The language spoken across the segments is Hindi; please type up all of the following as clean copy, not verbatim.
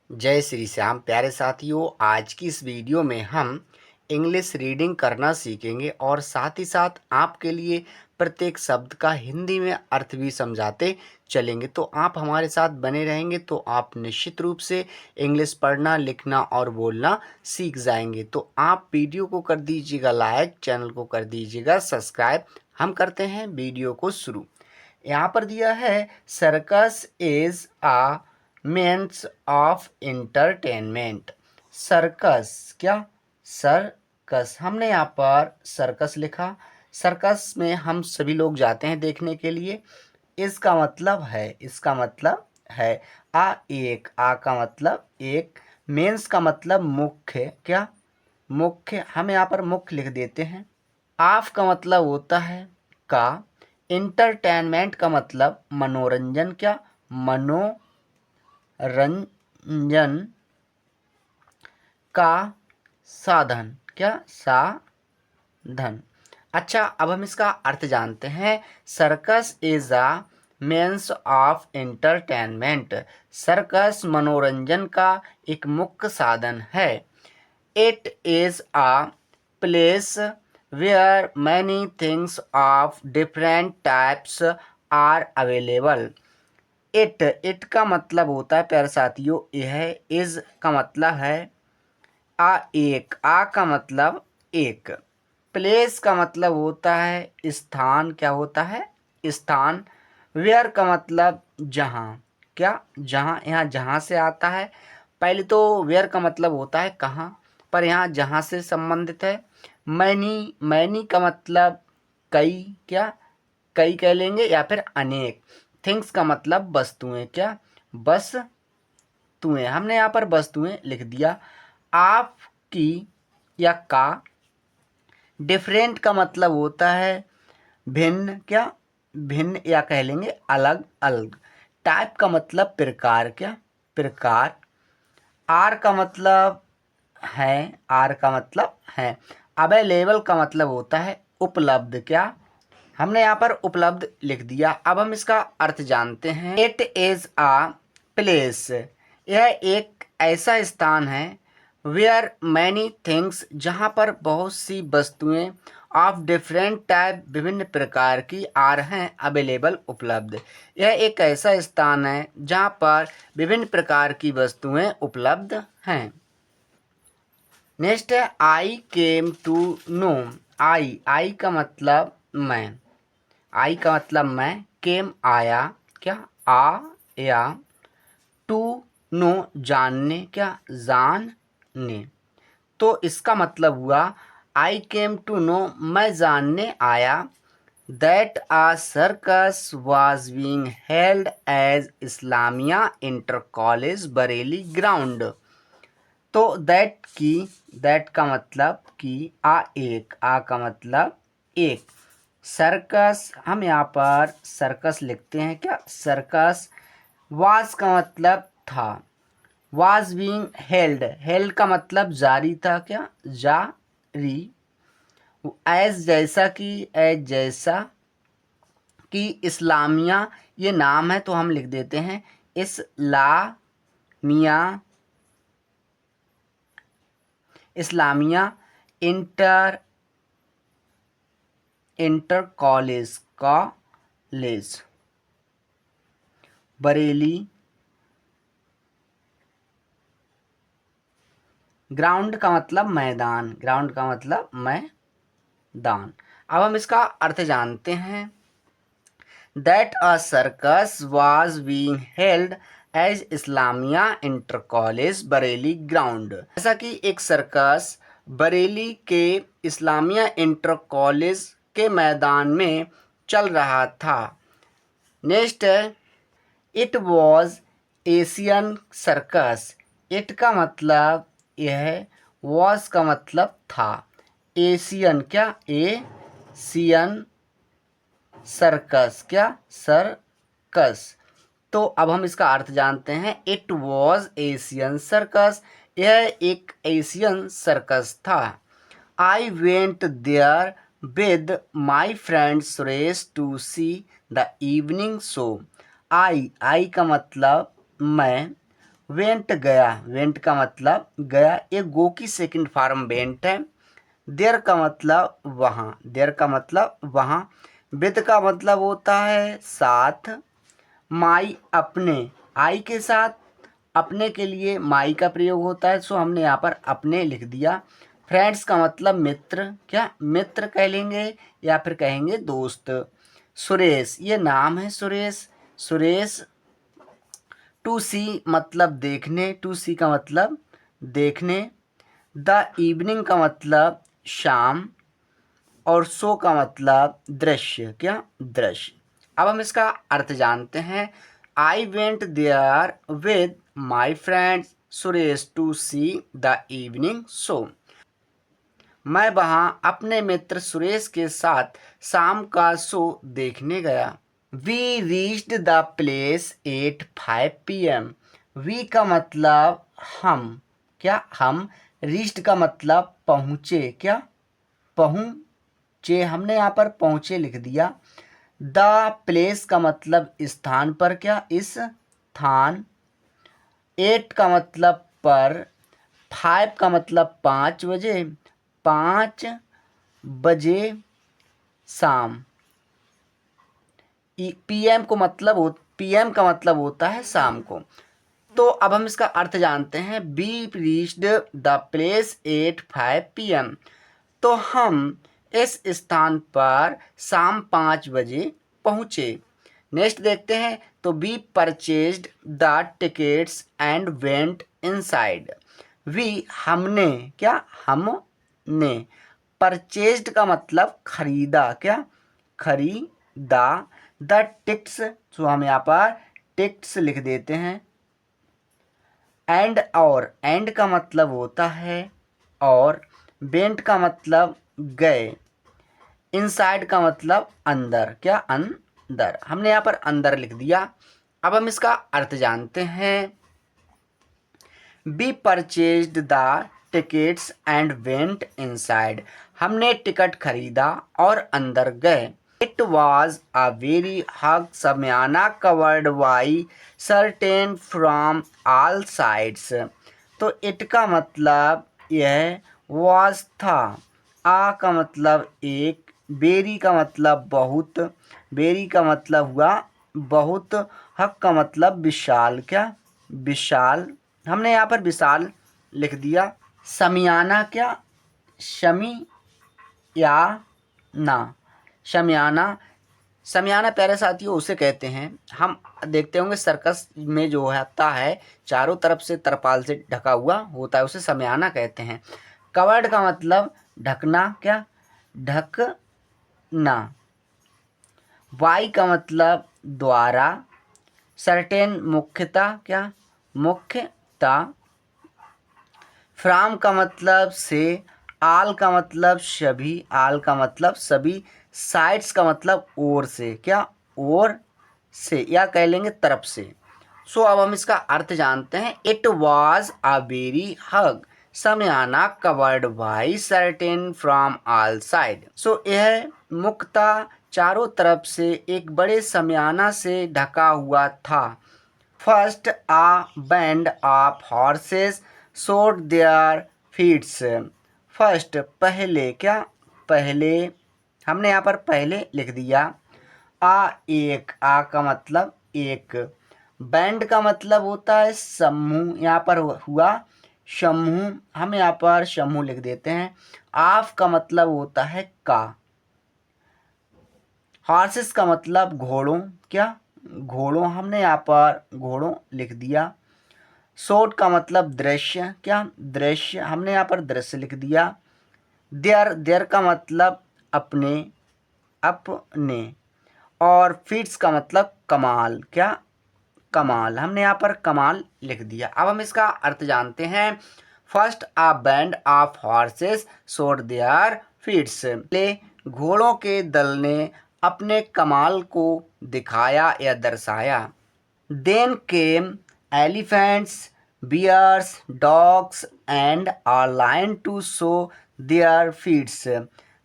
जय श्री श्याम प्यारे साथियों। आज की इस वीडियो में हम इंग्लिश रीडिंग करना सीखेंगे और साथ ही साथ आपके लिए प्रत्येक शब्द का हिंदी में अर्थ भी समझाते चलेंगे। तो आप हमारे साथ बने रहेंगे तो आप निश्चित रूप से इंग्लिश पढ़ना, लिखना और बोलना सीख जाएंगे। तो आप वीडियो को कर दीजिएगा लाइक, चैनल को कर दीजिएगा सब्सक्राइब। हम करते हैं वीडियो को शुरू। यहाँ पर दिया है circus is a means of entertainment. Circus क्या? सर्कस। हमने यहाँ पर सर्कस लिखा। सर्कस में हम सभी लोग जाते हैं देखने के लिए। इसका मतलब है आ का मतलब एक, मेंस का मतलब मुख्य, क्या मुख्य, हम यहाँ पर मुख्य लिख देते हैं। ऑफ का मतलब होता है का। इंटरटेनमेंट का मतलब मनोरंजन, क्या मनोरंजन का साधन, क्या साधन। अच्छा, अब हम इसका अर्थ जानते हैं। Circus is a means of entertainment. Circus मनोरंजन का एक मुख्य साधन है। It is a place where many things of different types are available. It का मतलब होता है प्यारे साथियों यह। इज का मतलब है एक, आ का मतलब एक। प्लेस का मतलब होता है स्थान, क्या होता है स्थान। वेयर का मतलब जहाँ, क्या जहाँ, यहाँ जहाँ से आता है। पहले तो वेयर का मतलब होता है कहाँ, पर यहाँ जहाँ से संबंधित है। मैनी का मतलब कई, क्या कई कह लेंगे या फिर अनेक। थिंग्स का मतलब वस्तुएं, क्या वस्तुएं। हमने यहाँ पर वस्तुएं लिख दिया। आपकी या का। डिफरेंट का मतलब होता है भिन्न, क्या भिन्न या कह लेंगे अलग अलग। टाइप का मतलब प्रकार, क्या प्रकार। आर का मतलब है, आर का मतलब है। अवेलेबल का मतलब होता है उपलब्ध, क्या हमने यहाँ पर उपलब्ध लिख दिया। अब हम इसका अर्थ जानते हैं। इट इज आ प्लेस, यह एक ऐसा स्थान है। वेयर मैनी थिंग्स, जहाँ पर बहुत सी वस्तुएं, ऑफ डिफरेंट टाइप, विभिन्न प्रकार की, आर हैं अवेलेबल उपलब्ध। यह एक ऐसा स्थान है जहाँ पर विभिन्न प्रकार की वस्तुएं उपलब्ध हैं। नेक्स्ट है आई केम टू नो। आई का मतलब मैं, आई का मतलब मैं। केम आया, क्या आया। टू नो जानने, क्या जानने। तो इसका मतलब हुआ आई केम टू नो, मैं जानने आया। That a circus was being held as Islamia inter college Bareilly ground. तो दैट का मतलब कि आ का मतलब एक। सर्कस, हम यहाँ पर सर्कस लिखते हैं, क्या सर्कस। वाज का मतलब था। वाज बीइंग हेल्ड का मतलब जारी था, क्या जारी। एज जैसा कि इस्लामिया ये नाम है तो हम लिख देते हैं Islamia inter college Bareilly ground का मतलब मैदान, ग्राउंड का मतलब मैदान। अब हम इसका अर्थ जानते हैं। That a circus was being held as Islamia inter college Bareilly ground. ऐसा कि एक सर्कस बरेली के इस्लामिया इंटर कॉलेज के मैदान में चल रहा था। नेक्स्ट है it was Asian circus. It का मतलब यह, वॉज का मतलब था। एशियन, क्या एशियन सर्कस, क्या सर्कस। तो अब हम इसका अर्थ जानते हैं। इट वॉज एशियन सर्कस, यह एक एशियन सर्कस था। I went there with my friend Suresh to see the evening show. I का मतलब मैं, वेंट गया, वेंट का मतलब गया, ये गो की सेकंड फॉर्म वेंट है। देर का मतलब वहाँ, देर का मतलब वहाँ। विद का मतलब होता है साथ। माई अपने, आई के साथ अपने के लिए माई का प्रयोग होता है, सो हमने यहाँ पर अपने लिख दिया। फ्रेंड्स का मतलब मित्र, क्या मित्र कह लेंगे या फिर कहेंगे दोस्त। सुरेश, ये नाम है सुरेश, सुरेश। टू सी मतलब देखने, टू सी का मतलब देखने। द इवनिंग का मतलब शाम, और शो का मतलब दृश्य, क्या दृश्य। अब हम इसका अर्थ जानते हैं। I went there with my friend Suresh to see the evening show. मैं वहाँ अपने मित्र सुरेश के साथ शाम का शो देखने गया। We reached the place at 5 PM। We का मतलब हम, क्या हम। रीच्ड का मतलब पहुँचे, क्या पहुँचे। हमने यहाँ पर पहुँचे लिख दिया। द प्लेस का मतलब स्थान पर, क्या स्थान। 8 का मतलब पर। 5 का मतलब 5 बजे, 5 बजे शाम। PM को मतलब PM का मतलब होता है शाम को। तो अब हम इसका अर्थ जानते हैं। Be reached the place at 5 PM। तो हम इस स्थान पर शाम 5 बजे पहुँचे। नेक्स्ट देखते हैं। तो we purchased the tickets and went inside. We हमने, क्या हमने। परचेज्ड का मतलब खरीदा, क्या खरीदा। द टिकट्स, तो हम यहाँ पर टिकट्स लिख देते हैं। एंड, और एंड का मतलब होता है और। वेंट का मतलब गए। इनसाइड का मतलब अंदर, क्या अंदर। हमने यहाँ पर अंदर लिख दिया। अब हम इसका अर्थ जानते हैं। We purchased the tickets and went inside. हमने टिकट खरीदा और अंदर गए। It was a very huge shamiana covered by curtain from all sides. तो इट का मतलब यह, वॉज था, आ का मतलब एक, बेरी का मतलब बहुत, बेरी का मतलब हुआ बहुत, हक का मतलब विशाल, क्या विशाल। हमने यहाँ पर विशाल लिख दिया। शमियाना, क्या शमी या ना, शमियाना। शमियाना प्यारे साथियों उसे कहते हैं, हम देखते होंगे सर्कस में जो होता है चारों तरफ से तरपाल से ढका हुआ होता है, उसे शमियाना कहते हैं। कवर्ड का मतलब ढकना, क्या ढकना। वाई का मतलब द्वारा। सर्टेन मुख्यता, क्या मुख्यता। फ्राम का मतलब से। आल का मतलब सभी, आल का मतलब सभी। साइड्स का मतलब ओर से, क्या ओर से, या कह लेंगे तरफ से। सो अब हम इसका अर्थ जानते हैं। It was a very huge shamiana covered by curtain from all side. So यह मुक्ता चारों तरफ से एक बड़े समयाना से ढका हुआ था। First a band of horses showed their feats. First पहले, क्या पहले। हमने यहाँ पर पहले लिख दिया। आ एक, आ का मतलब एक। बैंड का मतलब होता है समूह, यहाँ पर हुआ समूह, हम यहाँ पर समूह लिख देते हैं। ऑफ का मतलब होता है का। हॉर्सेस का मतलब घोड़ों, क्या घोड़ों, हमने यहाँ पर घोड़ों लिख दिया। शॉट का मतलब दृश्य, क्या दृश्य, हमने यहाँ पर दृश्य लिख दिया। देयर, देयर का मतलब अपने, अपने। और फीट्स का मतलब कमाल, क्या कमाल, हमने यहाँ पर कमाल लिख दिया। अब हम इसका अर्थ जानते हैं। First a band of horses showed their feats. पहले घोड़ों के दल ने अपने कमाल को दिखाया या दर्शाया। Then came elephants, bears, dogs and a lion to show their feats.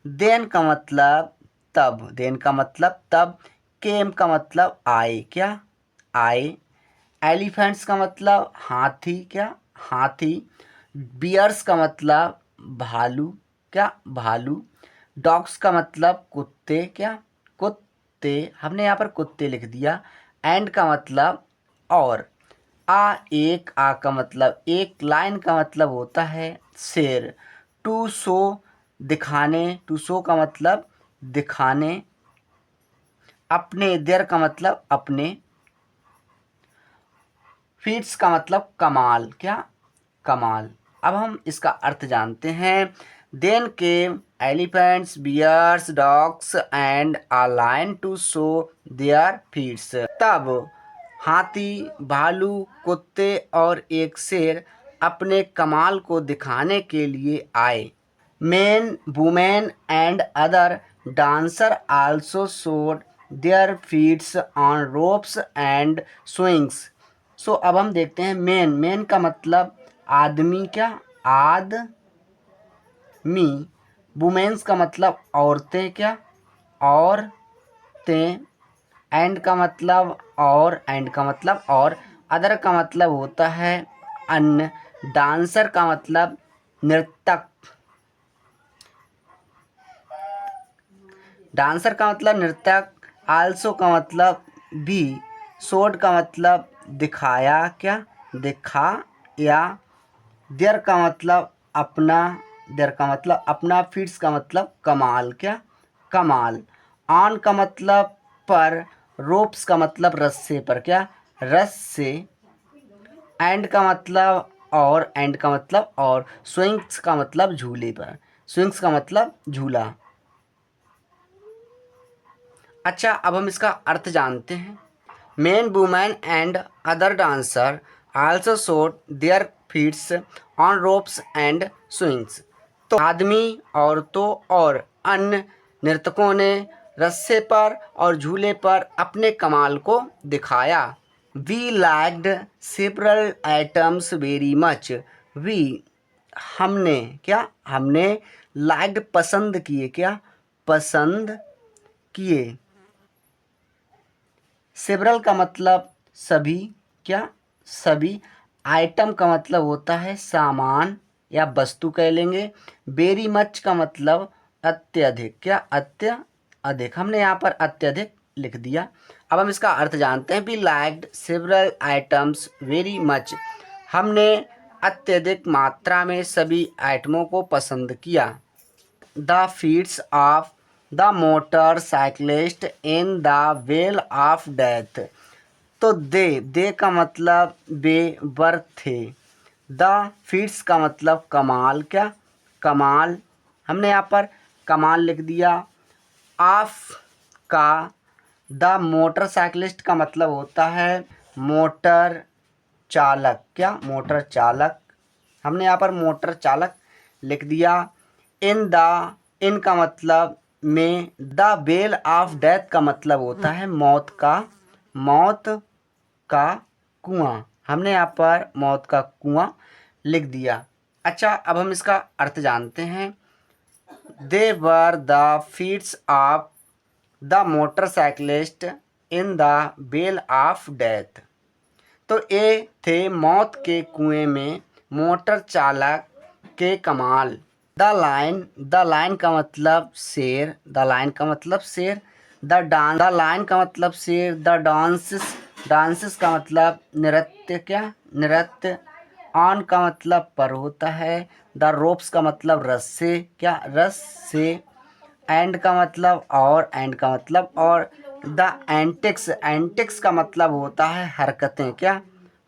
Then का मतलब तब, केम का मतलब आए, क्या आए। एलिफेंट्स का मतलब हाथी, क्या हाथी। बियर्स का मतलब भालू, क्या भालू। डॉग्स का मतलब कुत्ते, क्या कुत्ते। हमने यहाँ पर कुत्ते लिख दिया। एंड का मतलब और। एक आ का मतलब एक। लाइन का मतलब होता है शेर। टू शो दिखाने, टू शो का मतलब दिखाने। अपने, देयर का मतलब अपने। फीट्स का मतलब कमाल, क्या कमाल। अब हम इसका अर्थ जानते हैं। Then came elephants, bears, dogs and a lion to show their feats. तब हाथी, भालू, कुत्ते और एक शेर अपने कमाल को दिखाने के लिए आए। Men, women and other dancer also showed their feats on ropes and swings. So अब हम देखते हैं मेन। मेन का मतलब आदमी, क्या आदमी। वुमेन्स का मतलब औरतें, क्या औरतें। एंड का मतलब और, एंड का मतलब और। अदर का मतलब होता है अन्य। डांसर का मतलब नर्तक। डांसर का मतलब नर्तक। आल्सो का मतलब भी। शोड का मतलब दिखाया, क्या दिखाया। देयर का मतलब अपना, देयर का मतलब अपना। फीट्स का मतलब कमाल, क्या कमाल। ऑन का मतलब पर। रोप्स का मतलब रस्से पर, क्या रस्से। एंड का मतलब और, एंड का मतलब और। स्विंग्स का मतलब झूले पर। स्विंग्स का मतलब झूला। अच्छा, अब हम इसका अर्थ जानते हैं। Men, women and other dancer also showed their feats on ropes and swings. तो आदमी, औरतों और अन्य नर्तकों ने रस्से पर और झूले पर अपने कमाल को दिखाया। We liked several items very much. We हमने, क्या हमने। लाइक्ड पसंद किए, क्या पसंद किए। सेवरल का मतलब सभी, क्या सभी। आइटम का मतलब होता है सामान या वस्तु कह लेंगे। वेरी मच का मतलब अत्यधिक, क्या अत्यधिक। हमने यहाँ पर अत्यधिक लिख दिया। अब हम इसका अर्थ जानते हैं। We liked several items very much. हमने अत्यधिक मात्रा में सभी आइटमों को पसंद किया। The feats of the motorcyclist in the well of death. तो दे का मतलब वे वर थे। द फीट्स का मतलब कमाल, क्या कमाल। हमने यहाँ पर कमाल लिख दिया। ऑफ का द मोटरसाइकिलिस्ट का मतलब होता है मोटर चालक, क्या मोटर चालक। हमने यहाँ पर मोटर चालक लिख दिया। इन का मतलब में। द वेल ऑफ डेथ का मतलब होता है मौत का कुआं। हमने यहाँ पर मौत का कुआं लिख दिया। अच्छा, अब हम इसका अर्थ जानते हैं। They were the feats of the motorcyclist in the well of death. तो ये थे मौत के कुएं में मोटर चालक के कमाल। द लाइन का मतलब शेर। द लाइन का मतलब शेर। द लाइन का मतलब शेर। द डांसेस का मतलब नृत्य, क्या नृत्य। ऑन का मतलब पर होता है। द रोप्स का मतलब रस्से, क्या रस्से। एंड का मतलब और, एंड का मतलब और। द एंटिक्स का मतलब होता है हरकतें, क्या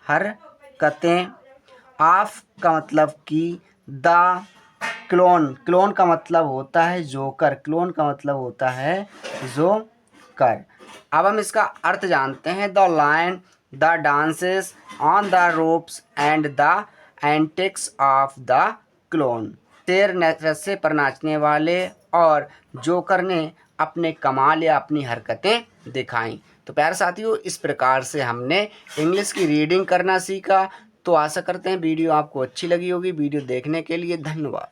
हरकतें। ऑफ का मतलब कि। द क्लोन का मतलब होता है जोकर। क्लोन का मतलब होता है जोकर। अब हम इसका अर्थ जानते हैं। The lion the dances on the ropes and the antics of the clown. शेर रस्से पर नाचने वाले और जोकर ने अपने कमाल या अपनी हरकतें दिखाई। तो प्यारे साथियों, इस प्रकार से हमने इंग्लिश की रीडिंग करना सीखा। तो आशा करते हैं वीडियो आपको अच्छी लगी होगी। वीडियो देखने के लिए धन्यवाद।